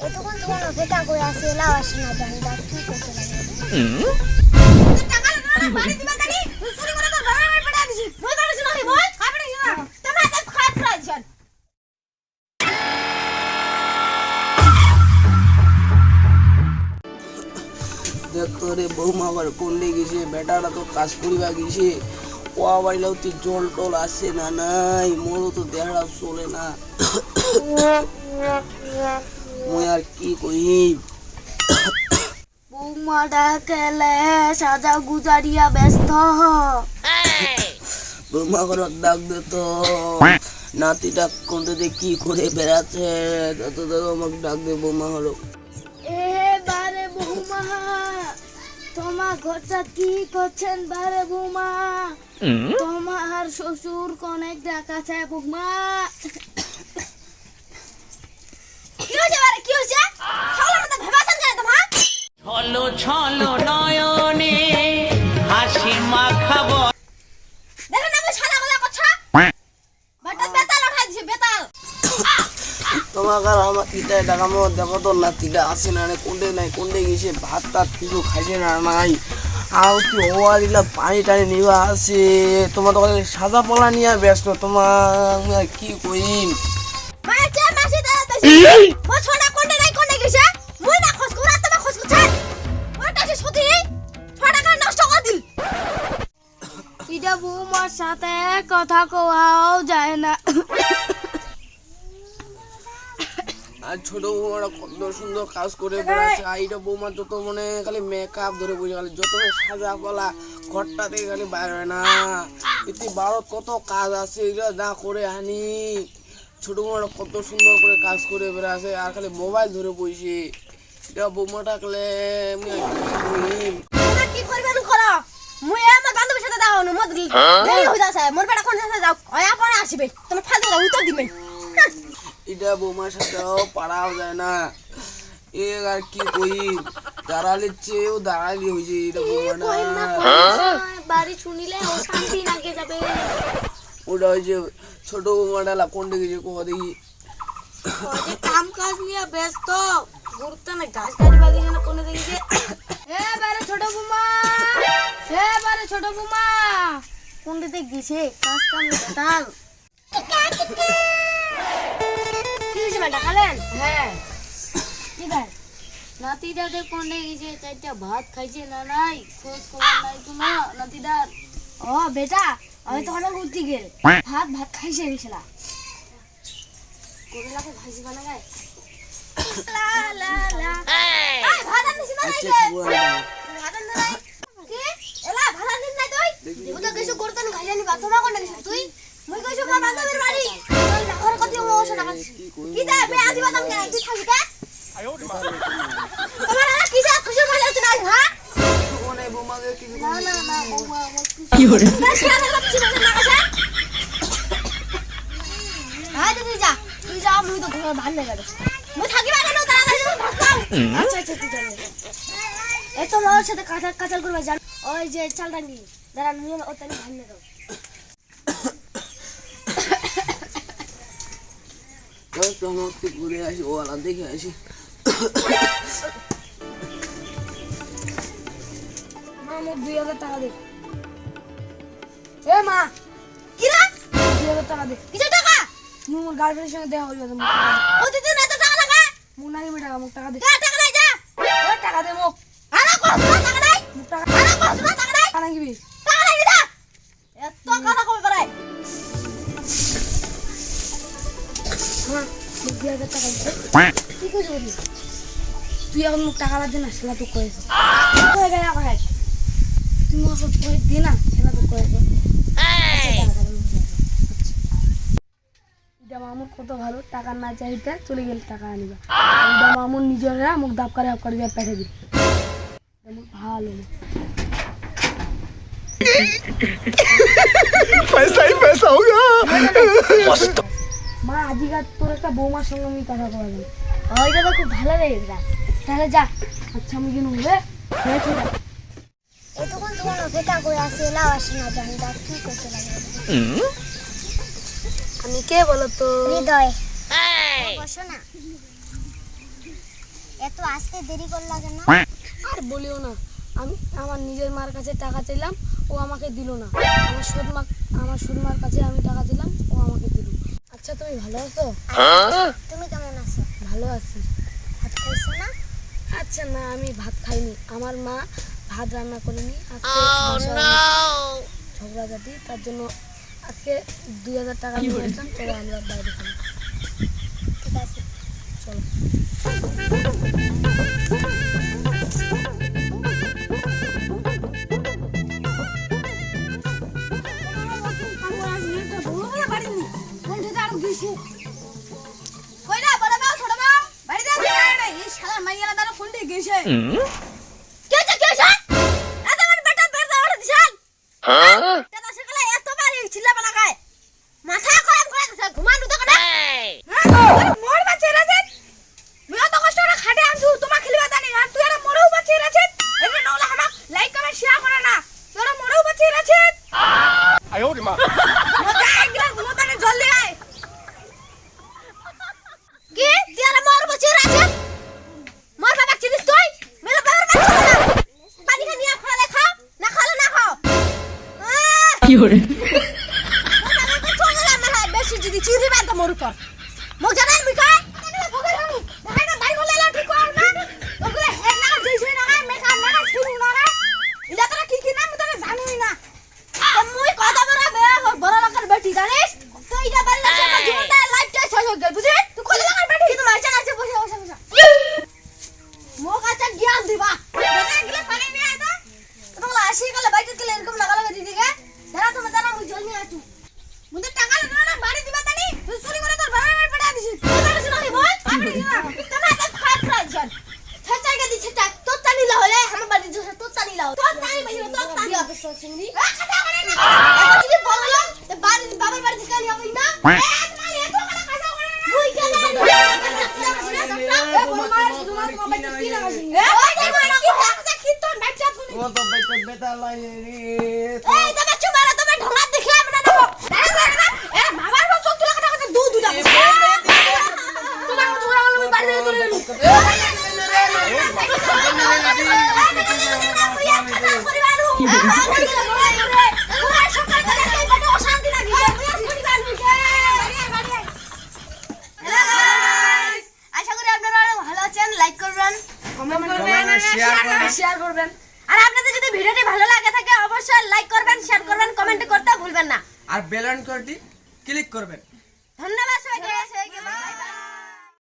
এতক্ষণ তোমার অপেক্ষা করে আছে লাও আসে না জানি না কি করতে লাগে টাকা লাগা বাড়ি দিবা জানি চুরি করে তো ঘরে পড়ে দিছি মই পারছ না বল আপনি না তোমার এত খারাপ খাইছেন দেখো রে বৌমা আবার কোনলে গেছে বেটাটা তো কাজ করিবা গেছে ও আবাইলেও তুই জল টল আসে না নাই মোরও তো দেহড়া চলে না মই আর কি কই বৌমা ডাকলে সাজা গুজারিয়া ব্যস্ত বৌমা করে ডাক দে তো নাতিটা কোনটাতে কি করে বেড়াচ্ছে তত আমাকে ডাক দে বৌমা হলো বারে বৌমা তোমার ঘরটা কি করছেন বারে বৌমা তোমার শ্বশুর অনেক ডাকাছে বৌমা কি হয়েছে বারে কি হয়েছে খাওয়ার মতো ভেবাছেন কেন তোমার ছলো ছলো নয়নে হাসি মাখাবো দেখেন না সাদা কথা কথা বাটা বেতাল উঠাই দিছে বেতাল তোমার আর আমার পিতায় ডাকামো দেখো তো নাতিটা আসে না রে কোনটে গেছে ভাত টাত কিছু খাইছে না নাই আর তুই ওয়া দিলা পানি টানি নিবা আসে তোমার তো সাজা পলা নিয়ে ব্যস্ত তোমার কি কইম মায়ের চা মাসি দাঁড়াতেছি ও ছোড়া কোনটে গেছে মুই না খোঁজ করা তোমার খোঁজ করছে ওটা সে সত্যি ছোড়াটা নষ্ট করে দিল ইটা বৌমার সাথে কথা কোয়াও যায় না আর ছোট বৌমারা কত সুন্দর কাজ করে বেড়াচ্ছে আর এইটা বৌমার যত মনে খালি মেকআপ ধরে বসে খালি যত সাজা পলা ঘরটা থেকে খালি বাইর হয় না এতে ভারত কত কাজ আছে এগুলো না করে আনি ছোট বৌমারা কত সুন্দর করে কাজ করে বেড়াচ্ছে আর খালি মোবাইল ধরে বসে এটা বৌমা থাকলে কি করবেন করো মুই আমার বান্ধবীর সাথে দাও না মত দেরি হই যাচ্ছে মোর বেটা কোন সাথে যাও ওই আপন আসবে তুমি ফালতু দাও উত্তর দিবেন এটা বৌমার সাথেও পারাও যায় না এ আর কি কই দাঁড়ালে চেয়েও দাঁড়ালি হয়েছে এটা বৌমাটা বাড়ি শুনিলে ও শান্তি লাগে যাবে ওটা হয়েছে ছোট বৌমাটা কোনটা গেছে কোথা দেখি কাম কাজ নিয়ে ব্যস্ত গুরুত্ব না গাছ কাটি বাগি না কোনে দেখি বারে ছোট বুমা বারে ছোট বুমা কোনটাতে গেছে কাজ কাম তাল কি হয়েছে বেটা খালেন হ্যাঁ কি ভাই নাতিটাতে কোনে গেছে চারটা ভাত খাইছে না নাই খোঁজ খবর নাই তোমার নাতিদার ও বেটা আমি তো অনেক উঠতে গেল ভাত খাইছে ইনশাল্লাহ কোরলাকে ভাজি বানা গায় লা লা লা এই ভাত আনিস না আচ্ছা নাই পুরা ভাত আন নাই কি এলা ভাত আনিস নাই তুই ও তো কিছু করতে না খাইনি ভাত তোমা কোন কিছু তুই মই কইছো মা বান্ধবীর বাড়ি না ঘর কত মোশ না কি দে বে আজি বাদাম কে তুই খাবি কে তোমার আর কিসে খুশি ভালো হচ্ছে না হ্যাঁ কোন এই বৌমাকে কি না না না বৌমা কি করে না শিয়ালে করছিস না কাছে হ্যাঁ তুই যা মুই তো ঘর ভালো লাগে মুই থাকিবা কেন তাড়াতাড়ি ভাত খাও আচ্ছা তুই জানি এই তো মার সাথে কাঁচাল করবা জান ওই যে চাল ডাঙ্গি দাঁড়া মুই ওটা ভালো লাগে তোমাকে ঘুরে আসি ওলা দেখে আসি মা মোক 2000 টাকা দে এ মা কি রে 2000 টাকা দে কিসের টাকা মোর গার্লফ্রেন্ডের সঙ্গে দেখা হইলো তো ও দিতে না তো টাকা লাগা মোর নাই বেটা মোক টাকা দে টাকা নাই যা ও টাকা দে মোক আরে কস না টাকা নাই মোক টাকা আরে কস না টাকা নাই টাকা নিবি টাকা নাই যা এত কথা কই করে মা মোক 2000 টাকা দে কি কইছ বলি তুই এখন মোক টাকা লাগবে না সেটা তো কইছ কই গেলা কই তুই মোক কই দে না সেটা তো কইছ মামুর কত ভালো টাকা না চাইতে চলে গেল টাকা আনিবা মামুর নিজেরা মুখ দাপ করে দিয়ে পেটে দিল ভালো पैसा होगा মা আজিকার তোর একটা বৌমার সঙ্গে আমি কথা বলবো ওইটা তো খুব ভালো লেগেছে তাহলে যা আচ্ছা আমি কিনে হবে এতক্ষণ তোমার অপেক্ষা করে আসে লাও আসে না জানি কি করতে লাগে আমি কে বলো তো হৃদয় বসো না এত আসতে দেরি করলা কেন? আর বলিও না, আমি আমার নিজের মার কাছে টাকা চাইলাম, ও আমাকে দিল না। আমার সুরমার কাছে আমি টাকা দিলাম, ও আমাকে দিল। আচ্ছা তুমি ভালো আছো? তুমি কেমন আছো? ভালো আছি। ভাত খাইছো না? আচ্ছা না, আমি ভাত খাইনি। আমার মা ভাত রান্না করেনি আজকে, বাসায় অনেক ঝগড়াঝাটি, তার জন্য আজকে 2000 টাকা নিয়ে আসলাম। চলো আমরা বাইরে খাই। ঠিক আছে। চলো। কি hore শেয়ার করবেন। আর আপনাদের যদি ভিডিওটি ভালো লাগে থাকে অবশ্যই লাইক করবেন, শেয়ার করবেন, কমেন্ট করতে ভুলবেন না। আর বেল আইকনটি ক্লিক করবেন। ধন্যবাদ সবাইকে।